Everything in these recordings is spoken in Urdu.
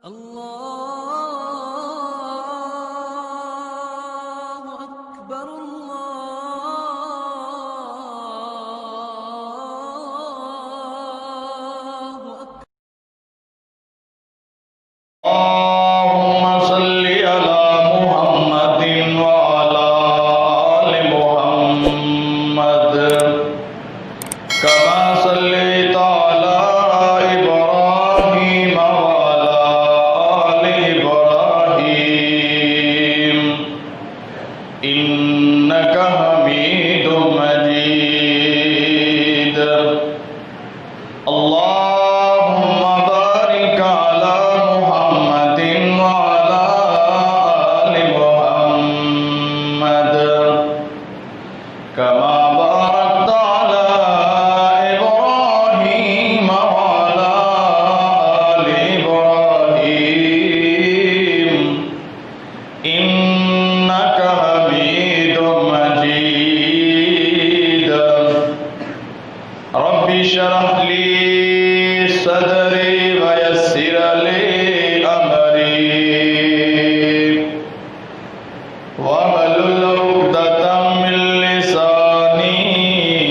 اللہ اکبر اللہ اکبر اللهم صل على محمد وعلى آل محمد كما صليت على إبراهيم وعلى آل إبراهيم إنك حميد مجيد اللهم بارك على محمد وعلى آل محمد كما باركت على إبراهيم وعلى آل إبراهيم إنك حميد مجيد رب اشرح لي صدري ويسر لي أمري واحلل عقدة من لساني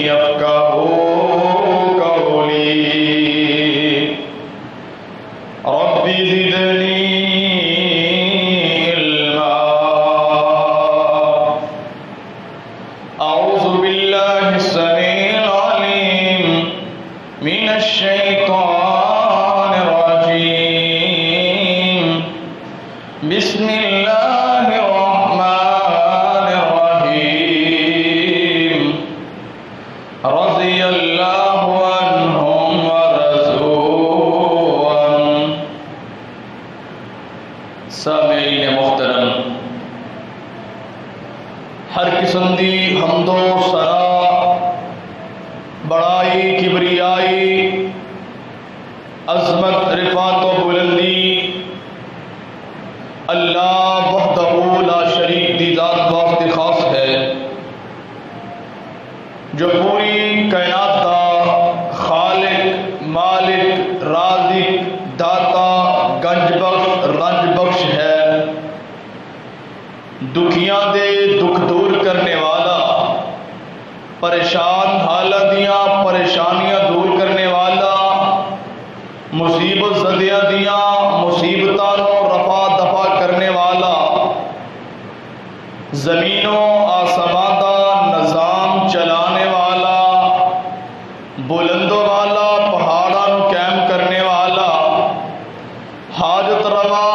يفقهوا قولي رب زدني علما أعوذ بالله السميع العليم من الشيطان الرجيم بسم الله الرحمن الرحيم رضي الله عنهم ورضوا عنه سامعین محترم، ہر قسم دی حمد و ثنا، بڑائی، کبریائی، عظمت، رفعت و بلندی اللہ وحدہ لا شریک دی ذات واسطے خاص ہے، جو پوری کائنات دا خالق، مالک، رازق، داتا، گنج بخش، رنج بخش ہے، دکھیاں دے دکھ دور کرنے والا، پریشان حالت دیاں پریشانیاں دور کرنے والا، مصیبت زدیاں دیاں مصیبتاں نو رفع دفع کرنے والا، زمین و آسمان دا نظام چلانے والا، بلند والا، پہاڑاں نو قائم کرنے والا، حاجت روا،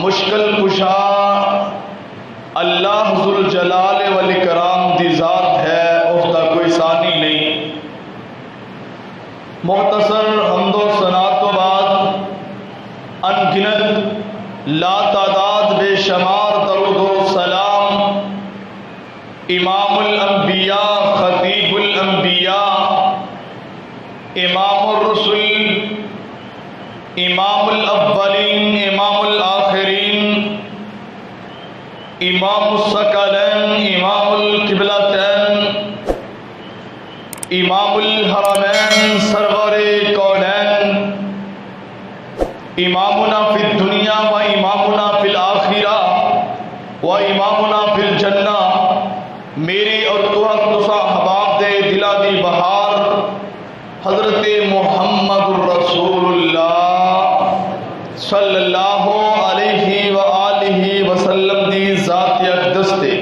مشکل کشا اللہ ذوالجلال والاکرام دی ذات ہے، اس کا کوئی ثانی نہیں۔ مختصر حمد و ثنا تو بعد ان گنت لا تعداد بے شمار درود و سلام امام الانبیاء، خطیب الانبیاء، امام الرسل، امام الاولین، امام الآخرین، امام الثقلین، امام القبلتین، امام الحرمین، سرور کونین، امامنا فی الدنیا و امامنا فی الآخرہ و امامنا فی الجنہ، میرے اور تسا احباب دے دلا دی بہار حضرت محمد الرسول اللہ صلی اللہ علیہ وآلہ وسلم دی ذات اقدس تے۔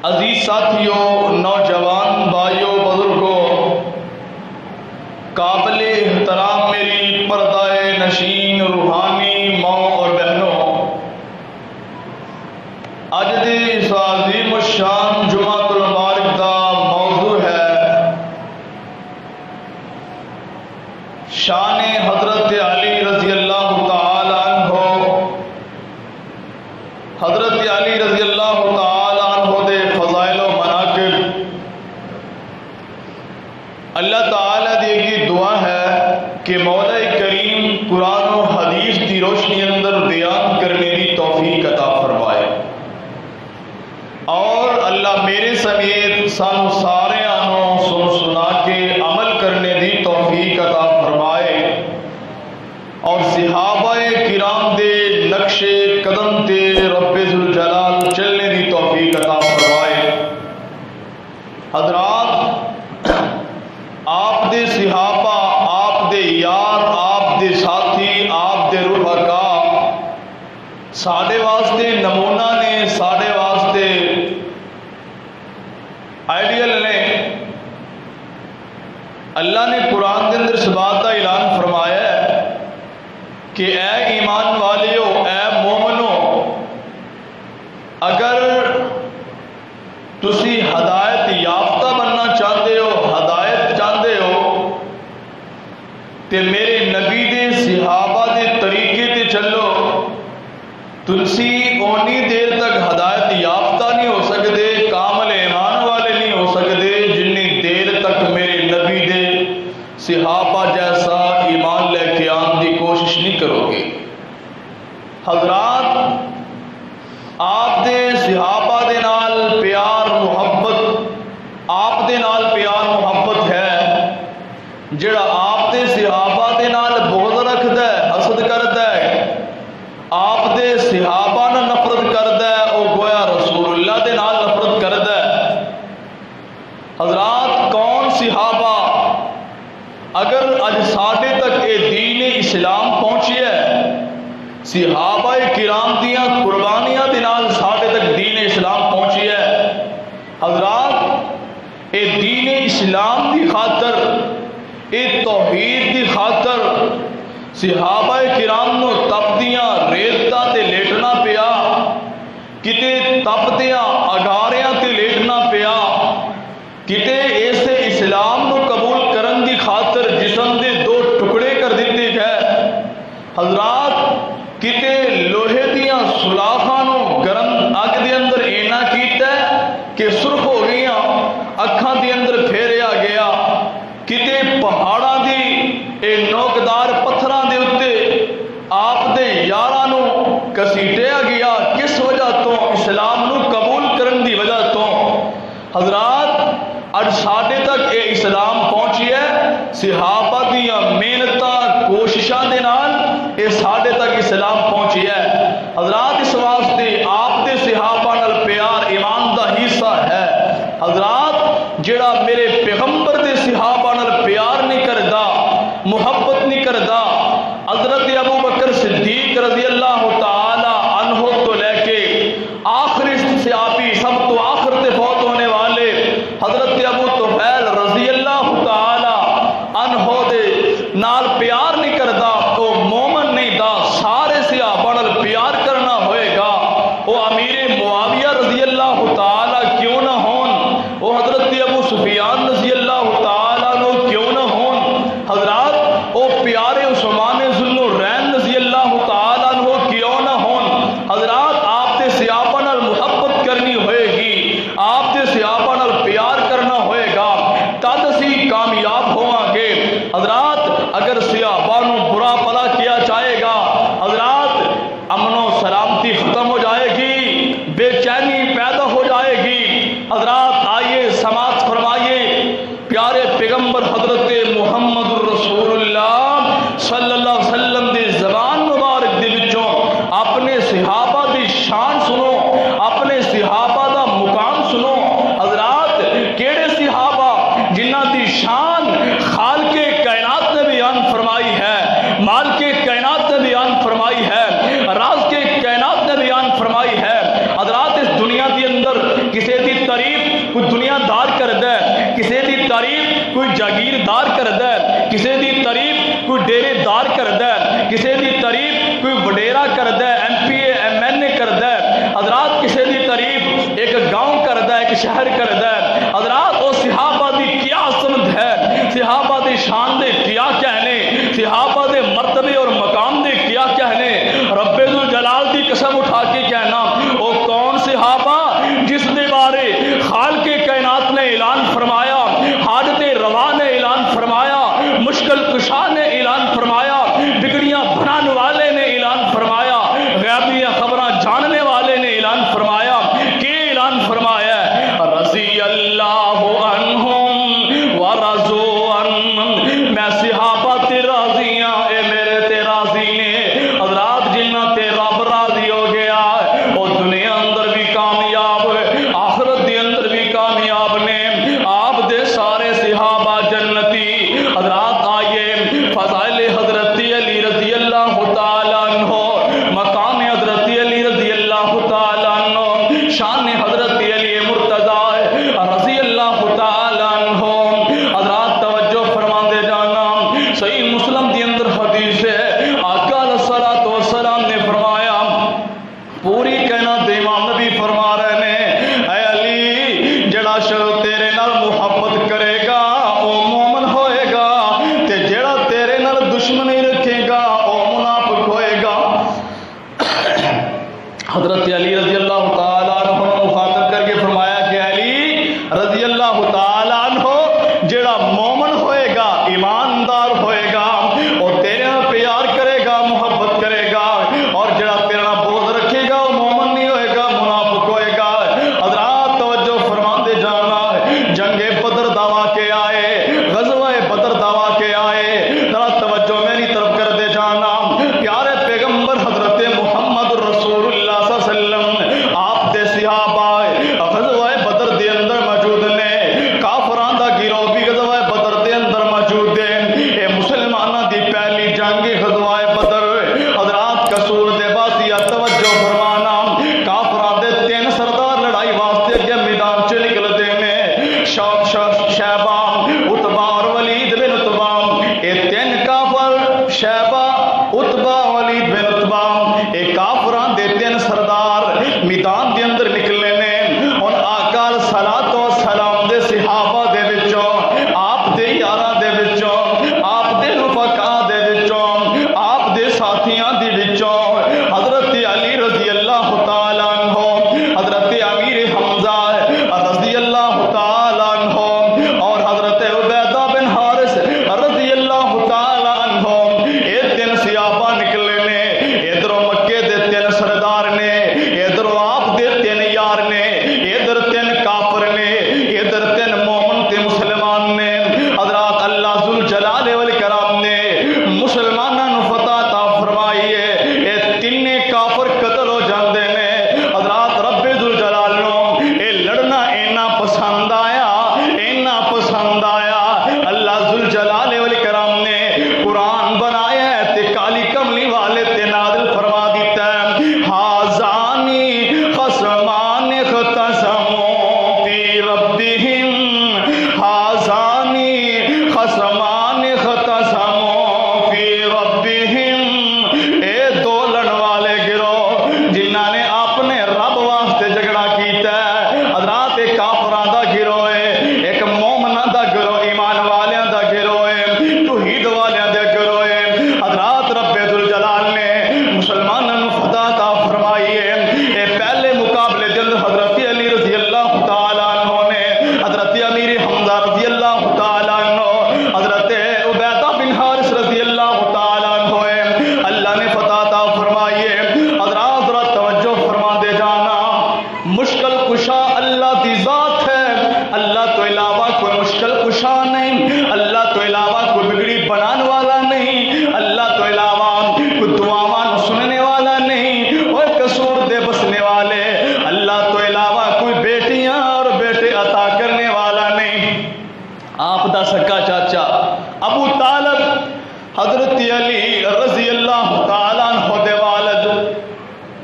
عزیز ساتھیوں، نوجوان بھائیوں، بزرگوں، قابل احترام میری پردہ نشین روحانی ماں اور بہنوں، اج دے اس عظیم الشان جمعۃ المبارک دا موضوع ہے شان حضرت علی رضی اللہ تعالی عنہ۔ حضرت علی رضی اللہ تعالی عنہ دے فضائل و مناقب اللہ تعالی دی کی دعا ہے کہ مولا کریم قرآن و حدیث کی روشنی اندر بیان کرنے کی توفیق عطا فرمائے، اور اللہ میرے سمیت سانو سارے آنوں سن سنا کے عمل کرنے دی توفیق عطا فرمائے۔ اور صحابہ کرام دے نقش قدم تے رب ذوالجلال چلنے دی توفیق عطا فرمائے۔ حضرات، آپ دے صحابہ، آپ دے یار، آپ دے ساتھی، آپ دے رفقا ساڈے واسطے نمونہ نے، ساڈے واسطے آئیڈیل نے۔ اللہ نے قرآن کے اندر اس بات کا اعلان فرمایا ہے کہ اے ایمان والیو، اے مومنو، اگر تسی ہدایت یافتہ بننا چاہتے ہو، ہدایت چاہتے ہو، تے میرے نبی دے صحابہ دے طریقے تے چلو۔ تسی اونی دیر تک ہدایت یافتہ نہیں ہو سکتے، کامل ایمان والے نہیں ہو سکتے، جنی دیر تک میرے نبی دے صحابہ جیسا ایمان لے کے آن دی کوشش نہیں کرو گے۔ حضرات، آپ دے صحابہ دے نال پیار محبت، آپ دے نال پیار محبت ہے، جڑا آپ دے صحابہ دے نال بغض رکھدا ہے، حسد کردا ہے، آپ دے صحابہ نال نفرت کردا ہے، او گویا رسول اللہ دے نال نفرت کردا ہے۔ حضرات، کون صحابہ؟ اگر اج ساڈے تک اے دین اسلام پہنچیا ہے، صحابہ کرام دیاں قربانیاں دے نال ساڈے تک دین اسلام پہنچیا ہے۔ حضرات، اے دین اسلام دی خاطر، اے توحید دی خاطر صحابہ کرام نو تپدیاں ریتاں تے لیٹنا پیا، کتے تپدیاں اگاریاں تے لیٹنا پیا، کتے ایسے اسلام نو قبول کرن دی خاطر جسم دے دو ٹکڑے کر دیتے گئے۔ حضرات، کتے لوہے دیاں سلاخاں نو گرم اگ دے اندر اینا کیتا ہے کہ سرخ ہو گئیاں، اکھاں دے اندر پھیریا گیا، کتے پہاڑاں دی اے نوکدار پتھراں دے اتے آپ دے یاراں نو کسیٹیا گیا، کس وجہ تو؟ اسلام نو قبول کرن دی وجہ تو۔ حضرات، اج ساڈے تک اے اسلام پہنچی ہے صحابہ دیاں محنتاں کوششاں دے نال، اے ساڈے تک اسلام پہنچی ہے۔ حضرات، اس واسطے آپ دے صحابہ نال پیار ایمان دا حصہ ہے۔ حضرات، جڑا میرے پیغمبر دے صحابہ نال پیار نہیں کردا، محبت نہیں کردا، حضرت ابو بکر صدیق رضی اللہ تعالی عنہ تو لے کے آخری صحابی، سب تو آخر تے فوت ہونے والے حضرت ابو طفیل رضی اللہ تعالی عنہ دے نال پیار نہیں کردا، وہ مومن نہیں دا۔ سارے صحابہ نال پیار کرنا ہوئے گا، وہ امیر معاویہ رضی اللہ تعالی کیوں نہ ہون، وہ حضرت ابو سفیان رضی اللہ تعالی عنہ کیوں نہ ہون۔ حضرات، وہ پیارے عثمان ذوالنورین رضی اللہ تعالی عنہ کیوں نہ ہون۔ حضرات، آپ دے صحابہ نال محبت کرنی ہوئے گی، آپ دے صحابہ نال پیار کرنا ہوئے گا، تد اسی کامیاب ہوواں گے۔ حضرات، اگر صحابہ نو برا بھلا کیا جائے گا، حضرات امن و سلامتی ختم ہو جائے گی، بے چینی پیدا ہو جائے گی۔ حضرات، آئیے سماعت فرمائیے پیارے پیغمبر حضرت محمد الرسول اللہ صلی اللہ علیہ وسلم دی زبان مبارک دے وچوں اپنے صحابہ دی شان سنو، اپنے صحابہ دا مقام سنو۔ حضرات، کیڑے صحابہ جنہاں دی شان خالق کائنات نے بیان فرمائی ہے، مالک کائنات نے بیان فرمائی ہے، راز کے کائنات نے بیان فرمائی ہے۔ حضرات، اس دنیا دی اندر کسی دی تعریف کوئی دنیا دار کردا ہے، کسی دی تعریف کوئی جاگیردار کردا ہے، کسی دی تعریف کوئی ڈیرے دار کردا ہے، کسی دی تعریف کوئی وڈیرا کردا ہے، M P A M N A کردا ہے۔ حضرات، کسی دی تعریف ایک گاؤں کردا ہے، ایک شہر کردا ہے۔ حضرات، وہ صحابہ دی کیا عظمت ہے، صحابہ دی شان دے کیا کہنے، صحابہ دے مرتبے اور مقام دے کیا کہنے۔ رب ذوالجلال دی قسم اٹھا کے کہنا، وہ کون صحابہ جس دے بارے خالق کائنات نے اعلان فرمایا، حاجت روا نے اعلان فرمایا، مشکل کشا نے اعلان فرمایا، بگڑیاں بنانے والے نے اعلان فرمایا، غیبیاں خبراں جاننے والے نے اعلان فرمایا۔ کہ اعلان فرمایا رضی اللہ عنہم ورضوا عنہم، میں صحابہ تے راضی ہاں،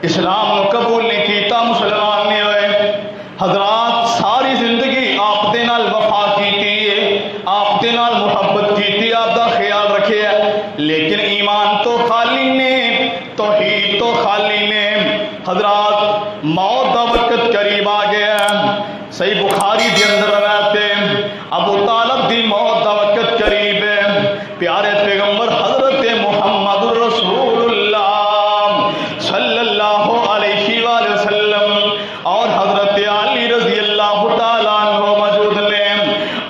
اسلام کو قبول نہیں کیتا، مسلمان نہیں ہوئے۔ حضرات ساری زندگی آپ دے نال وفا کیتی ہے، آپ دے نال محبت کیتی، آپ دا خیال رکھے ہے، لیکن ایمان تو خالی نے، توحید تو خالی نے۔ حضرات موت دا وقت قریب آ گیا ہے، صحیح بخاری دے اندر روایت ہے ابو طالب دی موت دا وقت قریب ہے۔ پیارے پیغمبر حضرت محمد رسول اللہ صلی اللہ علیہ وآلہ وسلم اور حضرت علی رضی اللہ تعالیٰ عنہ موجود نے۔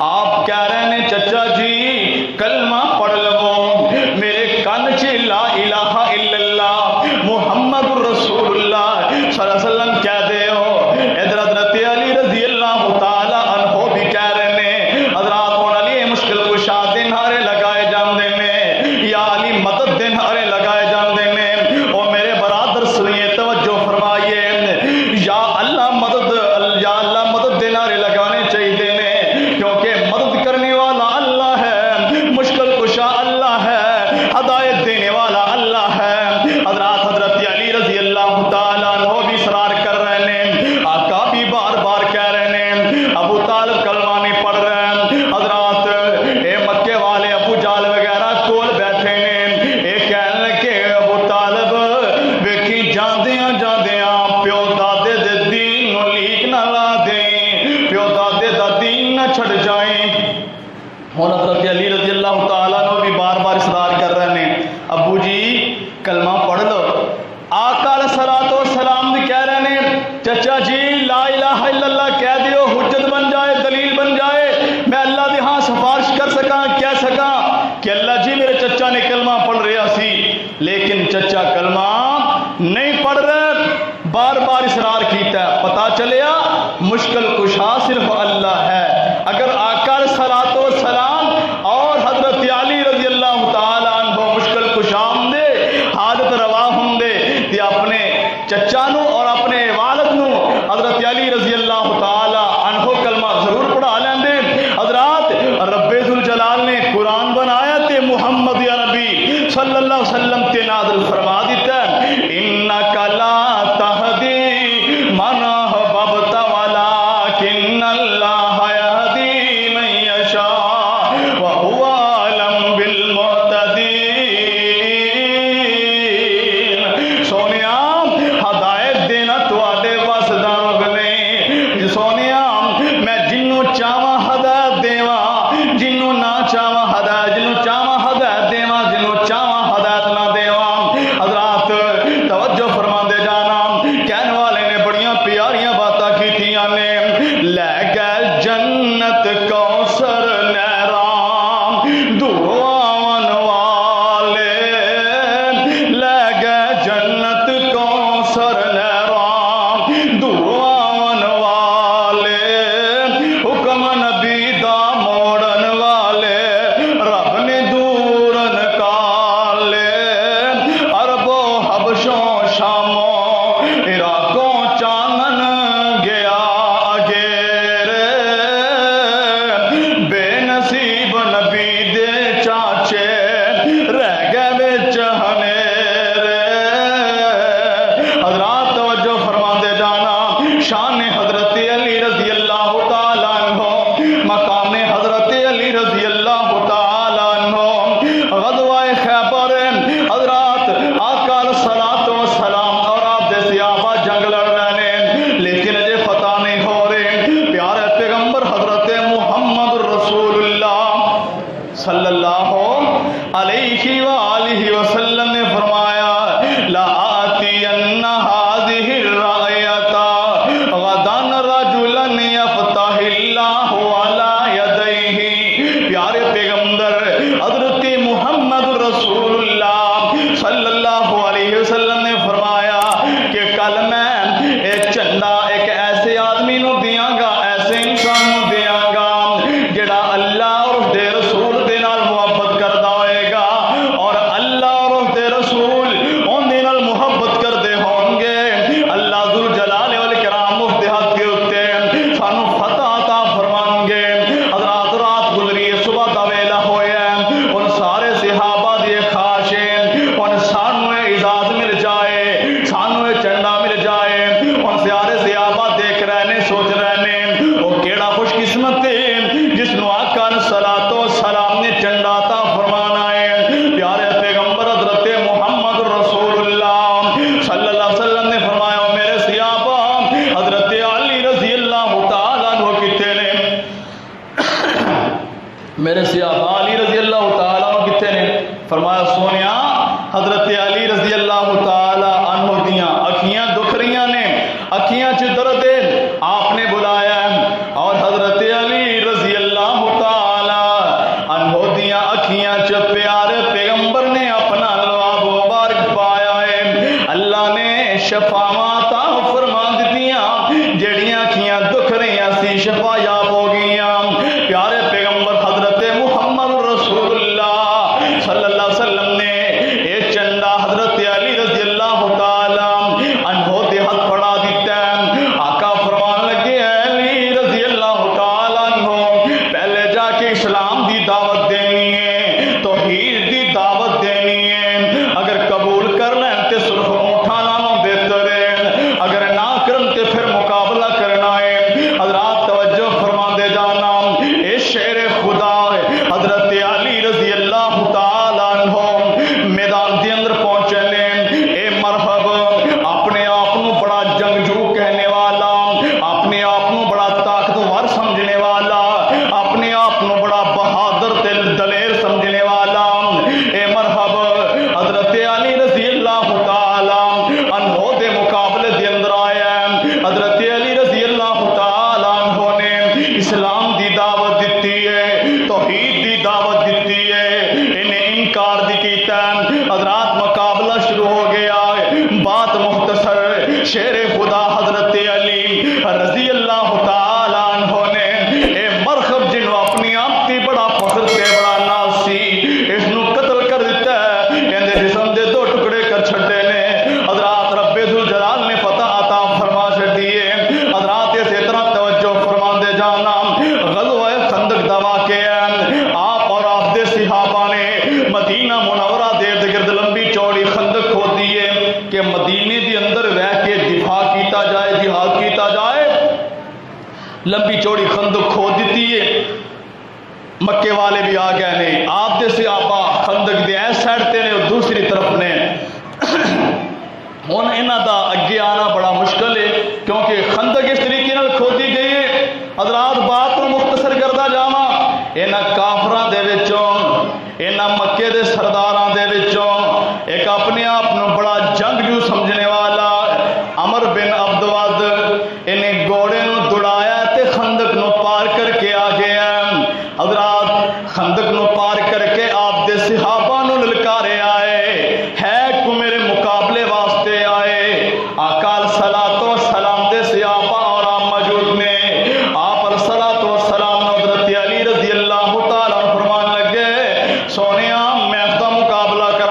آپ کہہ رہے ہیں چچا جی کلمہ پڑھ لو، میرے کان چ لا الہ الا اللہ محمد رسول اللہ صلی اللہ علیہ وسلم کہہ دے ہو۔ ادھر حضرت علی رضی اللہ تعالیٰ عنہ بھی کہہ رہے ہیں حضرات اور علی مشکل کشا دے نعرے لگائے جاندے نے، یا علی مدد دے نعرے لگائے جاندے نے۔ اور میرے برادر سنیے توجہ فرمائیے، یا اللہ مدد، یا اللہ مدد دے نعرے لگانے چاہیے نے، کیونکہ مدد کرنے والا اللہ ہے، مشکل کشا اللہ ہے، ہدایت دینے والا اللہ ہے۔ حضرات حضرت علی رضی اللہ تعالیٰ عنہ بھی اصرار کر رہے ہیں، آقا بھی بار بار کہہ رہے ہیں، ابو طالب کلمہ نہیں پڑھ رہے ہیں۔ حضرات اے مکے والے ابو جال وغیرہ کول بیٹھے نے، اے کہنے کہ ابو طالب ویکھی جاندیاں جاندیاں پیو دادے دے دین نو لیک نہ لا دیں، پیو دادے دا دین نہ چھڑ جائیں۔ اور حضرت علی رضی اللہ تعالیٰ عنہ بھی بار بار اصرار کر رہے ہیں، ابو جی کلمہ پڑھ لو۔ آقا علیہ الصلوۃ والسلام بھی کہہ رہے ہیں چچا جی لا الہ الا اللہ کہہ دیو، حجت بن جائے، دلیل بن جائے، میں اللہ دے ہاں سفارش کر سکاں، کہہ سکاں کہ اللہ جی میرے چچا نے کلمہ پڑھ رہا سی، لیکن چچا کلمہ نہیں پڑھ رہے، بار بار اصرار کیتا ہے۔ پتا چلیا مشکل کشا صرف اللہ ہے۔ اگر آقا علیہ الصلوۃ والسلام اور حضرت علی رضی اللہ تعالیٰ عنہ مشکل کشا ہوں دے، حاجت روا ہوں دے، تے اپنے چچا نو اور اپنے والد نو حضرت علی رضی اللہ تعالیٰ عنہ کلمہ ضرور پڑھا لیندے۔ حضرات رب ذوالجلال نے قرآن بنایا تے محمد یا نبی صلی اللہ علیہ وسلم تے نازل فرما دیتا ہے، انک لا تہدی من احببت ولکن اللہ یہدی من یشاء وہو اعلم بالمہتدین۔ سونیا ہدایت دینا تواڈے وس دا رب نہیں، سونیا میں جنوں چاہواں ہدایت دیواں، جنوں نہ چاہواں ہدایت، جنوں چاہواں ہدایت دیواں، جنوں چاہواں ہدایت نہ دیواں۔ حضرات توجہ فرما دے جانا، کہنے والے نے بڑیاں پیاریاں باتاں کیتیاں نے، لے گئے جنت کوثر نہراں دعاون والے، لے گئے جنت کوثر نہراں دعاون والے، حکم نبی دا موڑن والے، رب نے دور نکالے، عربوں حبشوں شاموں عراقوں چانن گیا اگیرے، بے نصیب نبی دے چاچے رہ گئے وچ ہنیرے۔ حضرات توجہ فرما دے جانا، شان حضرت علی رضی اللہ تعالیٰ عنہ، مقام حضرت علی رضی اللہ تعالیٰ عنہ، غزوہ خیبر۔ حضرات آقا علیہ الصلوۃ والسلام اور آپ دے صحابہ جنگ لڑ رہے ہیں، لیکن اجے فتح نہیں ہو رہے۔ پیارے پیغمبر حضرت محمد رسول اللہ صلی اللہ علیہ وآلہ وسلم نے فرمایا، لا آتین هذه الرایۃ غدا رجلا یفتح اللہ علی یدیہ۔ پیارے پیغمبر حضرت محمد رسول اللہ صلی اللہ علیہ وسلم نے فرمایا کہ کل میں ایک چندہ ایک ایسے آدمی نو دیاں گا، ایسے انسان نو دیاں گا جڑا اللہ اور اس دے رسول دے نال محبت کردا ہوئے گا، فرمایا سونیا حضرت علی رضی اللہ تعالی عنہ دیاں اکھیاں دکھ رہیاں نے، اکھیاں چ درد ہے، آپ نے بلایا ہے اور حضرت علی رضی اللہ تعالی عنہ دیاں اکھیاں چ پیارے پیغمبر نے اپنا لعاب مبارک پایا ہے، اللہ نے شفاواں عطا فرما دتیاں، جڑیاں اکھیاں دکھ رہیاں سی شفا یاب ہو گئیاں۔ پیارے پیغمبر حضرت محمد رسول اللہ صلی اللہ علیہ وسلم نے یہ چنڈا حضرت علی رضی اللہ تعالی عنہ دے ہاتھ پڑا دیتا ہے۔ آقا فرمان لگے علی رضی اللہ تعالی عنہ پہلے جا کے اسلام دی دعوت دینی ہے، توحید دی دعوت دینی ہے، اگر قبول کر لیں تے سرخ اونٹاں نالوں بہتر ہے، اگر نہ کرن تے پھر مقابلہ کرنا ہے۔ حضرات توجہ فرما دے جانا، اے شعر خدا ہے حضرت علی رضی اللہ تعالی عنہ میدان دے اندر پہنچے نے، اے مرحب اپنے آپ کو بڑا جنگجو کہنے والا، اپنے آپ کو بڑا طاقتور سمجھنے والا، اپنے آپ کو بڑا بہادر تے دلیر سمجھنے والا، اے مرحب حضرت علی رضی اللہ تعالی عنہ دے مقابلے دے اندر آیا ہے۔ حضرت علی رضی اللہ تعالی عنہ نے اسلام دی دعوت دیتی ہے، توحید دی دعوت دیتی ہے، انہیں انکار دی کیتا ہے۔ حضرات مقابلہ شروع ہو گیا ہے، بات مختصر، شیر خدا حضرت علی رضی اللہ تعالی عنہ نے اے مرخب جنو اپنی آپ کی بڑا فخر تے بڑا ناز سی، اس نو قتل کر دیتا ہے، اندے جسم دے دو ٹکڑے کر چھڑے نے۔ حضرات رب ذوالجلال نے فتح عطا فرما چھڑی ہے۔ حضرات اسی طرح توجہ فرما دے جانا، غزوہ خندق دا واقعہ ہے، آپ اور آپ دے صحابہ نے مدینہ منورہ دے گرد لمبی چوڑی خندق کھودی ہے کہ مدینے دی اندر رہ کے دفاع کیتا جائے، جہاد کیتا جائے۔ لمبی چوڑی خندق کھود دیتی ہے، مکے والے بھی آ گئے نے، آپ دے صحابہ خندق دے ایس سائڈ تے نے اور دوسری طرف نے۔ ہن انہاں دا اگے آنا بڑا مشکل ہے کیونکہ خندق اس طریقے نال کھودی گئی ہے۔ حضرات بات کو مختصر کردا جاواں، انہاں کافراں دے وچوں، انہاں مکے دے سرداراں دے وچوں ایک اپنے آپ نو بڑا جنگجو سمجھنے والا عمر بن عبد ود، انہیں گھوڑے نو دوڑایا تے خندق نو پار کر کے آ گیا۔ حضرات خندق نو پار کر کے آپ دے صحابہ نو للکارے آئے، ہے کو میرے مقابلے واسطے آئے۔ آقا صلاۃ و سلام دے صحابہ اور آپ موجود نے، آپ صلاۃ و سلام حضرت علی رضی اللہ تعالیٰ فرمان لگے سونیا میں اس دا مقابلہ کر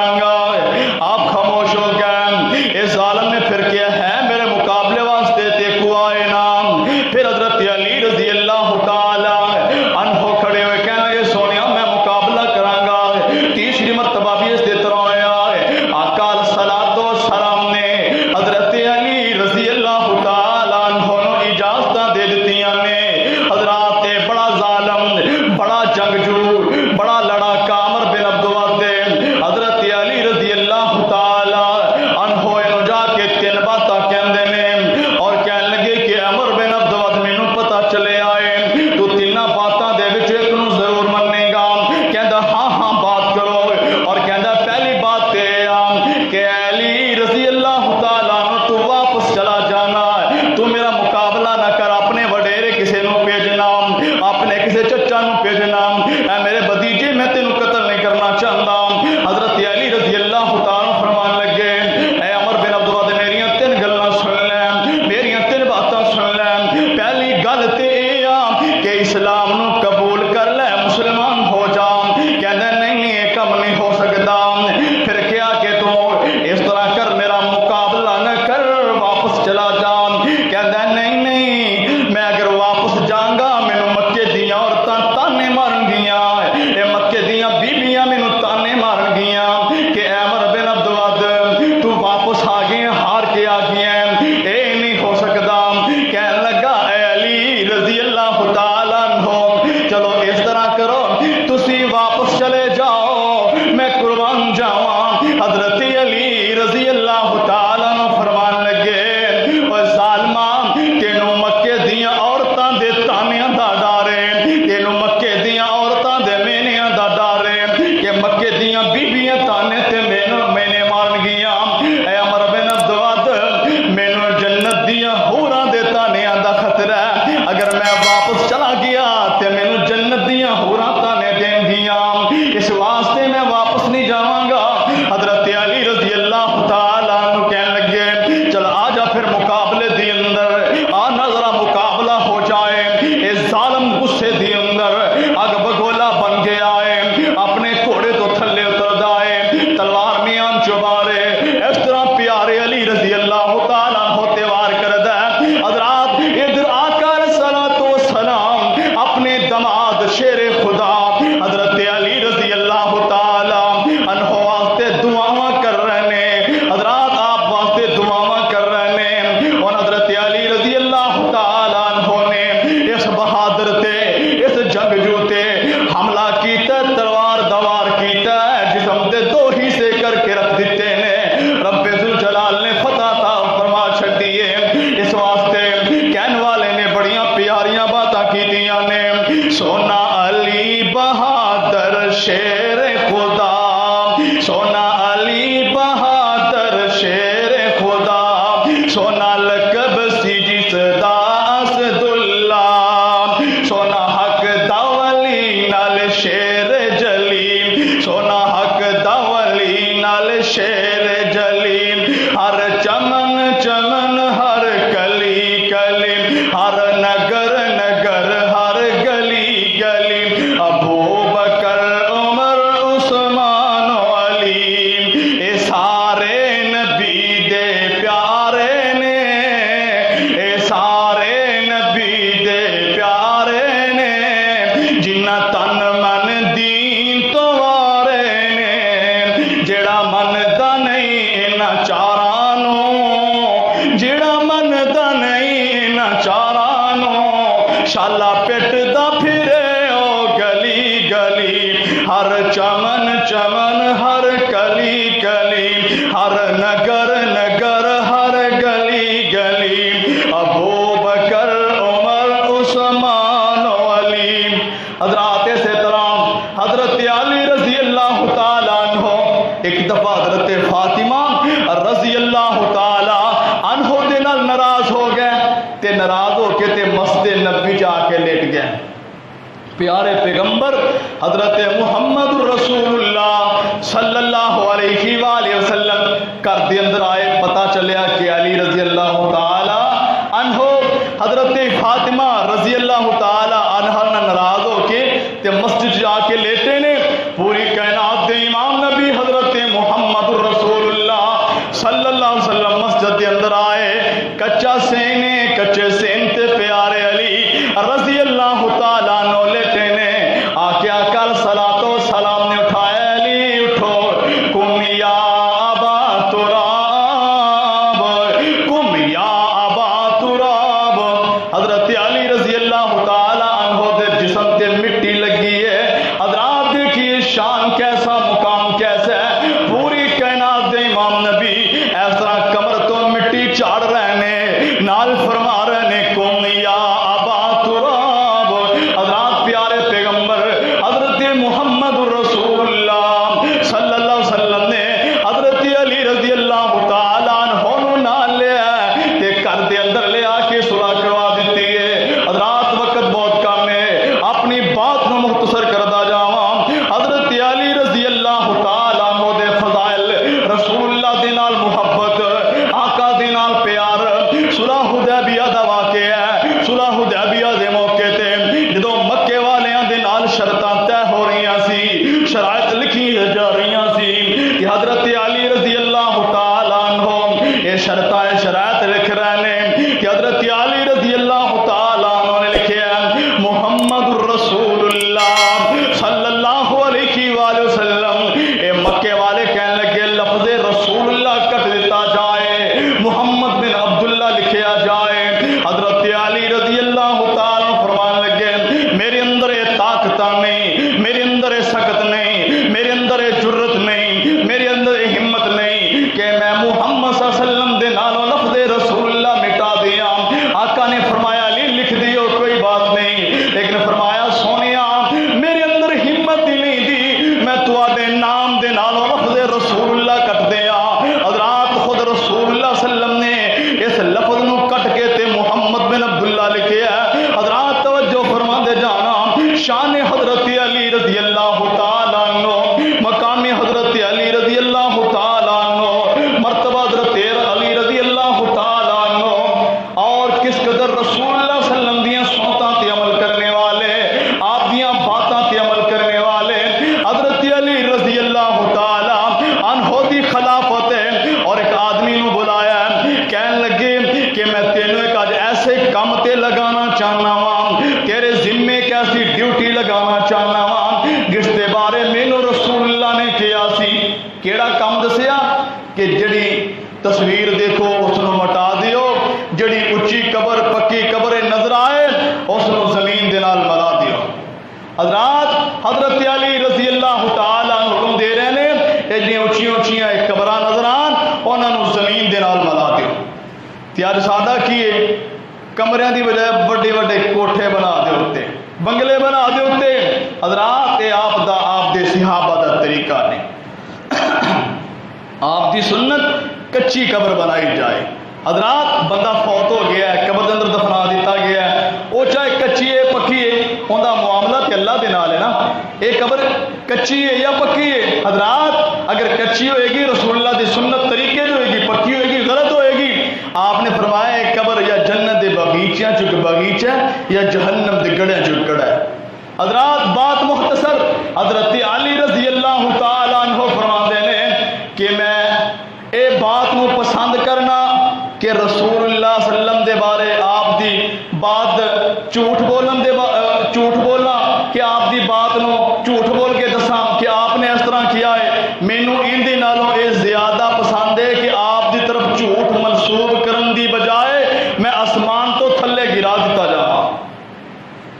دے دو حصے کر کے رکھ دیتے نے، رب ذوالجلال نے فتح عطا فرما چھڈی ہے۔ اس واسطے کہن والے نے بڑیاں پیاریاں باتاں کیتیاں نے، سونا علی بہادر شیر خدا، سونا علی بہادر شیر خدا، سونا لقب سی جس دا اسد اللہ، سونا حق دا ولی نال شیر جلی، سونا حق دا ولی نال شیر جلی، ہر چمن چمن ہر کلی کلی، ہر نگر نگر ہر گلی گلی، ابو بکر عمر عثمان و علی، اے سارے نبی دے پیارے نے، اے سارے نبی دے پیارے نے، جنہ تن من دین تو وارے نے، جڑا مندا نہیں انہاں چاراں نوں، جڑا مندا نہیں انہاں چاراں نوں، شالا پٹدا پھرے او گلی گلی، ہر چمن چمن ہر کلی کلی، ہر نگر نگر ہر گلی گلی، ابو بکر عمر عثمان و علی۔ حضرات سے ترام حضرت علی رضی اللہ تعالیٰ عنہ ایک دفعہ حضرت فاطمہ رضی اللہ تعالیٰ عنہ دے نال ناراض ہو گئے تے ناراض ہو کے تے مسجد نبی جا کے لیٹ گئے۔ پیارے پیغمبر حضرت محمد رسول اللہ صلی اللہ علیہ وآلہ وسلم گھر دے اندر آئے، پتہ چلیا کہ علی رضی اللہ تعالی عنہ حضرت فاطمہ رضی اللہ تعالی عنہ ناراض ہو کے تے مسجد جا کے لیٹے نے۔ پوری کائنات دے امام نبی حضرت محمد رسول اللہ صلی اللہ علیہ وسلم مسجد دے اندر آئے، کچا سینے کچے سین تے پیارے علی رضی اللہ تعالیٰ عنہ لیٹے نے، آکے آکر صلاۃ و سلام نے اٹھایا، علی اٹھو، کم یا ابا تراب، کم یا ابا تراب۔ حضرت علی رضی اللہ تعالیٰ عنہ دے جسم تے مٹی لگی ہے۔ حضرات دیکھیے شان کیسا، مقام کیسا ہے، پوری کائنات دے امام نبی اس طرح کمر تو مٹی چاڑ رہے نے، نال فرما رہے نے کم یا ابا تراب۔ حضرات پیارے پیغمبر حضرت محمد رسول اللہ صلی اللہ علیہ وسلم نے حضرت علی رضی اللہ تعالیٰ عنہ نال لیا تے گھر دے اندر لے آ کے صلح کروا دیتی ہے۔ حضرات وقت بہت کم ہے، اپنی بات نو مختصر کردا جاواں۔ حضرت علی رضی اللہ تعالیٰ عنہ دے فضائل، رسول اللہ دے نال محبت، آقا دے نال پیار، صلح حدیبیہ دا واقعہ ہے۔ صلح حدیبیہ دے موقع تے جدوں مکے والیاں دے نال شرطاں طے ہو رہیاں سی، شرائط لکھی جا رہیاں سی کہ حضرت علی رضی اللہ تعالیٰ عنہ یہ شرطاں شرائط لکھ رہے نے کہ حضرت علی رضی اللہ تعالیٰ عنہ نے لکھیا محمد رسول اللہ صلی اللہ علیہ وآلہ وسلم۔ اے مکے والے کہنے لگے لفظ رسول اللہ کٹ دیتا جائے، محمد بن عبداللہ لکھیا جائے۔ حضرت علی رضی اللہ تعالیٰ فرمان لگے میرے اندر یہ طاقت نہیں، میرے اندر یہ سخت نہیں، میرے اندر یہ جرت نہیں، میرے اندر یہ ہمت نہیں کہ میں محمد صلی اللہ علیہ وسلم دے نالوں لفظ رسول اللہ مٹا دیا۔ آقا نے فرمایا علی لکھ دیو کوئی بات نہیں، لیکن فرمایا سونیا میرے اندر ہمت ہی نہیں دی میں تواڈے نام دے نالوں لفظ رسول اللہ کٹ دیا۔ حضرات خود رسول اللہ صلی اللہ علیہ وسلم نے اس لفظ نو کٹ کے تے محمد بن عبداللہ لکھیا ہے۔ حضرات توجہ فرما دے جانا، شان حضرت علی رضی اللہ تعالیٰ عنہ، مقام حضرت علی رضی اللہ تعالیٰ عنہ، مرتبہ حضرت علی رضی اللہ تعالیٰ عنہ، اور کس قدر رسول اللہ صلی اللہ علیہ وسلم دیاں سنتاں تے عمل کرنے والے، آپ دیاں باتاں تے عمل کرنے والے حضرت علی رضی اللہ تعالیٰ عنہ دی خلافت ہے۔ اور ایک آدمی نو بلایا کہنے لگے کہ میں تینوں ایک آج ایسے کام تے لگانا چاہنا وا، تیرے ذمے ایک ایسی ڈیوٹی لگانا چاہنا وا جس دے بارے مینوں رسول اللہ نے کیا سی۔ کیڑا کام دسیا کہ جڑی تصویر دیکھو اس نو مٹا دیو، جڑی اچھی قبر پکی قبر نظر آئے اس نو زمین دے نال ملا دیو۔ حضرات حضرت علی رضی اللہ تعالیٰ عنہ دے رہے نے ایڈیاں اچھیاں اچھیاں قبراں نظر آن انہاں نوں زمین دے نال ملا دیو تے اج ساڈا کی ہے کمریاں دی بجائے بڑے بڑے کوٹھے بنا دے ہوتے بنگلے بنا دے ہوتے حضرات اے آپ دے صحابہ دا طریقہ نہیں آپ دی سنت کچی قبر بنائی جائے حضرات بندہ فوت ہو گیا ہے قبر دے اندر دفنا دیتا گیا ہے وہ چاہے کچی ہے پکی ہے اوندا معاملہ تے اللہ دے نال ہے نا اے قبر کچی ہے یا پکی ہے حضرات اگر کچی ہوئے گی رسول اللہ دی سنت طریقے جو ہوئے گی پکی ہوئے گی غلط ہوئے گی آپ نے فرمایا ہے قبر یا جنت دے باغیچیاں چک باغیچہ یا جہنم دے گڑیاں چک گڑا ہے حضرات بات مختصر حضرت علی رضی اللہ تعالی عنہ فرماندے نے کہ میں اے بات نو پسند کرنا کہ رسول اللہ صلی اللہ علیہ وسلم دے بارے آپ دی بات جھوٹ بولنا کہ آپ دی بات نو جھوٹ بول کے دساں کہ آپ نے اس طرح کیا ہے مینوں ان دے نالوں اے زیادہ پسند ہے کہ آپ دی طرف جھوٹ منسوب کرن دی بجائے میں آسمان تو تھلے گرا دیتا جاواں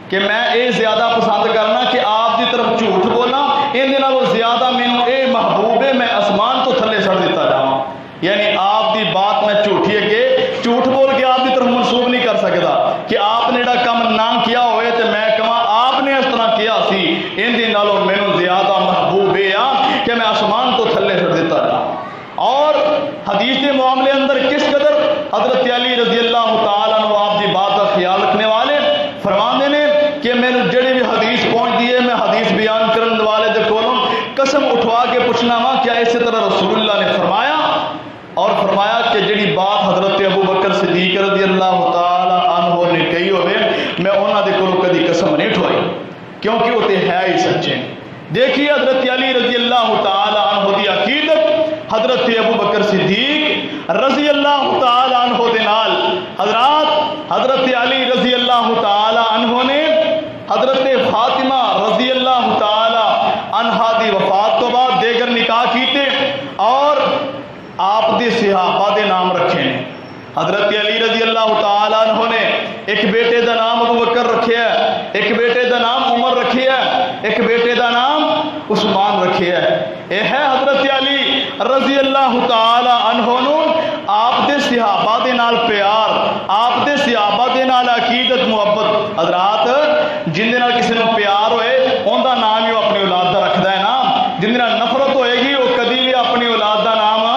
کہ میں اے زیادہ پسند کرنا کہ آپ دی طرف جھوٹ بولنا ان دے نالوں زیادہ مینوں اے محبوب ہے میں آسمان تو تھلے سڑ دیتا جاواں یعنی آپ دی بات میں جھوٹی ہے کہ جھوٹ بول کے آپ دی طرف منسوب نہیں کر سکتا کہ آپ نے جڑا کام نہ کیا ہوئے تے میں کہاں آپ نے اس طرح کیا سی ان دے نالوں مینوں زیادہ محبوب ہے کہ میں آسمان تو تھلے سڑ دیتا جاواں اور حدیث کے معاملے اندر کس قدر حضرت علی رضی اللہ تعالیٰ عنہ آپ دی بات کا خیال رکھنے والے فرماندے نے کہ میں نے جڑی بھی حدیث پہنچ دی ہے میں حدیث بیان کرنے والے دے کولوں قسم اٹھوا کے پوچھنا وا کیا اسی طرح رسول اللہ نے فرمایا اور فرمایا کہ جڑی بات حضرت ابو بکر صدیق رضی اللہ تعالی عنہ نے کہی ہوئے میں انہاں دے کولوں کدی قسم نہیں اٹھوائی کیونکہ وہ تے ہے ہی سچے دیکھیے حضرت علی رضی اللہ تعالی عنہ دی عقیدت حضرت ابو بکر صدیق رضی اللہ تعالی عنہ دے نال حضرات حضرت علی رضی اللہ تعالی عنہ نے حضرت فاطمہ رضی اللہ تعالی عنہا دی وفات تو بعد دیگر نکاح کیتے اور آپ دے صحابہ دے نام رکھے نے حضرت علی رضی اللہ تعالی عنہ نے ایک بیٹے دا نام ابو بکر رکھیا ہے ایک بیٹے دا نام عمر رکھیا ہے ایک بیٹے دا نام عثمان رکھیا ہے اے ہے حضرت علی رضی اللہ تعالی عنہ نو آپ دے صحابہ دے نال پیار آپ دے صحابہ دے نال عقیدت محبت حضرات جن دے نال کسی نو پیار ہوئے اون دا نام ہی اپنی اولاد دا رکھدا ہے نا جن دے نال نفرت ہوئے گی وہ کبھی بھی اپنی اولاد دا نام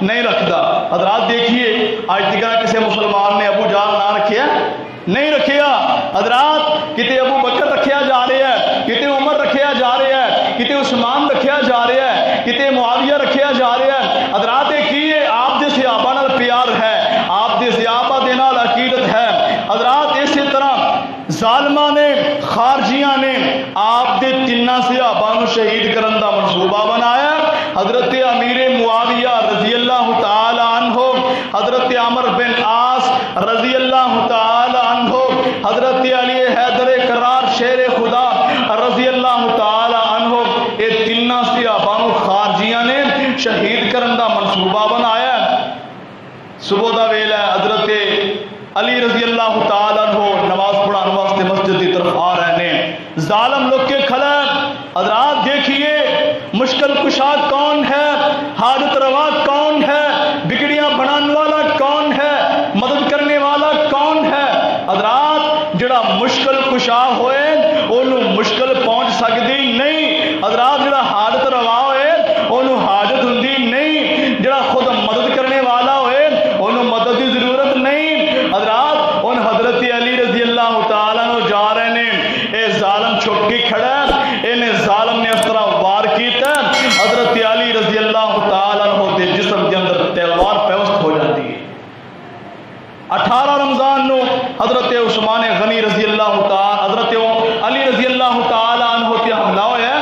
نہیں رکھدا حضرات دیکھیے آج تک کسی مسلمان نے ابو جان نہ رکھیا نہیں رکھیا حضرات کتے ابو بکر رکھیا جا رہا ہے کتے عمر رکھیا جا رہا ہے کتے عثمان رکھیا جا رہا ہے کتے معاویہ رکھیا جا رہا ہے حضرات کی ہے آپ دے صحابہ نال پیار ہے آپ دے صحابہ دے نال عقیدت ہے حضرات اسی طرح ظالماں نے خارجیاں نے آپ دے تیناں صحابہ نو شہید کرن دا منصوبہ بنایا حضرت امیر معاویہ رضی اللہ تعالی عنہ حضرت عمر بن عاص رضی اللہ تعالی عنہ حضرت علی حیدر کرار شیر خدا رضی اللہ تعالی عنہ اے تیناں صحابہ نو خارجیاں نے شہید کرن دا منصوبہ بنایا صبح دا ویلا حضرت علی رضی اللہ تعالی عنہ نماز پڑھانے واسطے مسجد کی طرف آ رہے ہیں ظالم لوگ کے کھڑے حضرات دیکھیے مشکل کشا کون ہے حاجت روا کون ہے بگڑیاں بنانے والا کون ہے مدد کرنے والا کون ہے حضرات جڑا مشکل کشا ہوئے انہوں مشکل پہنچ سکتی نہیں حضرات جڑا حاجت روا ہوئے انہوں حاجت ہوندی نہیں جڑا خود مدد کرنے والا ہوئے انہوں مدد کی ضرورت نہیں حضرات ان حضرت علی رضی اللہ تعالیٰ عنہ جا رہے ہیں اے ظالم چھپ کے کھڑا ہے انہیں ظالم نے اس طرح وار کیتا ہے حضرت علی رضی اللہ تعالیٰ عنہ دے جسم کے اندر تلوار پیوست ہو جاتی ہے 18 رمضان نو حضرت عثمان غنی رضی اللہ تعالیٰ حضرت علی رضی اللہ تعالیٰ عنہ تے حملہ ہویا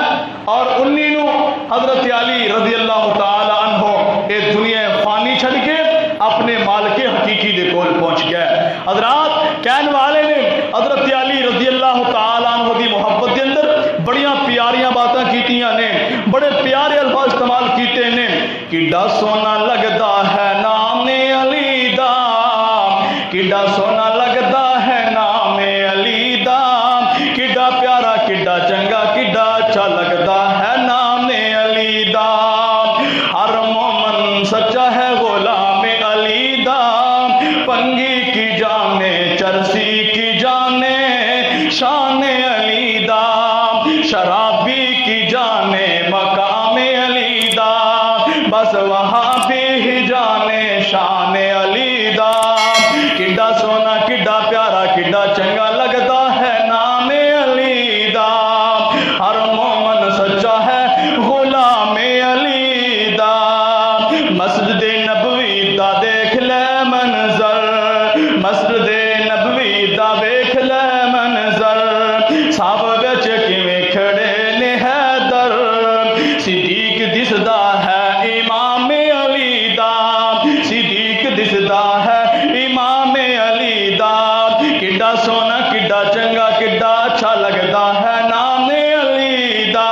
اور 19 نو حضرت علی رضی اللہ تعالیٰ عنہ اے دنیا فانی چھڑ کے اپنے مالک حقیقی دے کول پہنچ گیا حضرات کہنے والے نے حضرت علی رضی اللہ تعالیٰ عنہ دی محبت کے اندر بڑیاں پیاریاں باتاں کیتیاں نے بڑے پیارے الفاظ استعمال کیتے نے کڈا سونا لگدا ہے نام علی دا کڈا سونا لگدا ہے نام علی دا کڈا پیارا کڈا چنگا کڈا اچھا لگدا ہے نام علی دا بس وہاں بھی ہی جانے شان علی دا کڈا سونا کڈا پیارا کڈا چنگا لگتا ہے نام علی دا ہر مومن سچا ہے غلام علی دا مسجد نبوی دا دیکھ لے منظر مسجد نبوی دا دیکھ لے منظر صاحب بچ کیویں کھڑے نے حیدر صدیق دسدا ہے امام علی دا صدیق دسدا ہے امام علی دا کڈا سونا کڈا چنگا کڈا اچھا لگتا ہے نام علی دا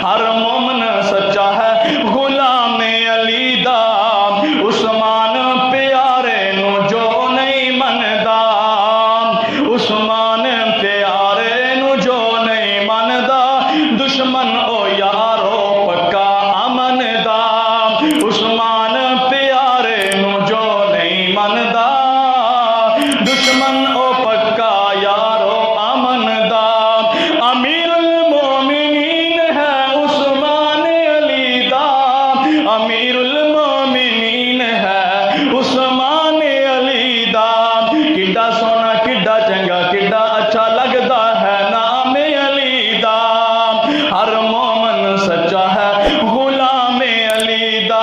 ہر مومن سچا ہے غلام علی دا عثمان پیارے نو جو نہیں مندا عثمان پیارے نو جو نہیں مندا دشمن او یارو پکا امن دا عثمان پیارے نو جو نہیں مندا دشمن او پکا یارو امن دا امیر المومنین ہے عثمان علی دا امیر المومنین ہے عثمان علی دا کڈا سونا کڈا چنگا کڈا اچھا لگتا ہے نام علی دا ہر مومن سچا ہے غلام علی دا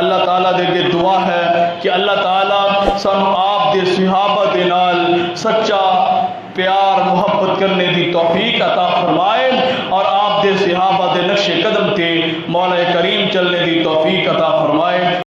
اللہ تعالیٰ دے کے دعا ہے کہ اللہ تعالیٰ سانو آپ دے صحابہ دے نال سچا پیار محبت کرنے دی توفیق عطا فرمائے اور آپ دے صحابہ دے نقش قدم تے مولا کریم چلنے دی توفیق عطا فرمائے.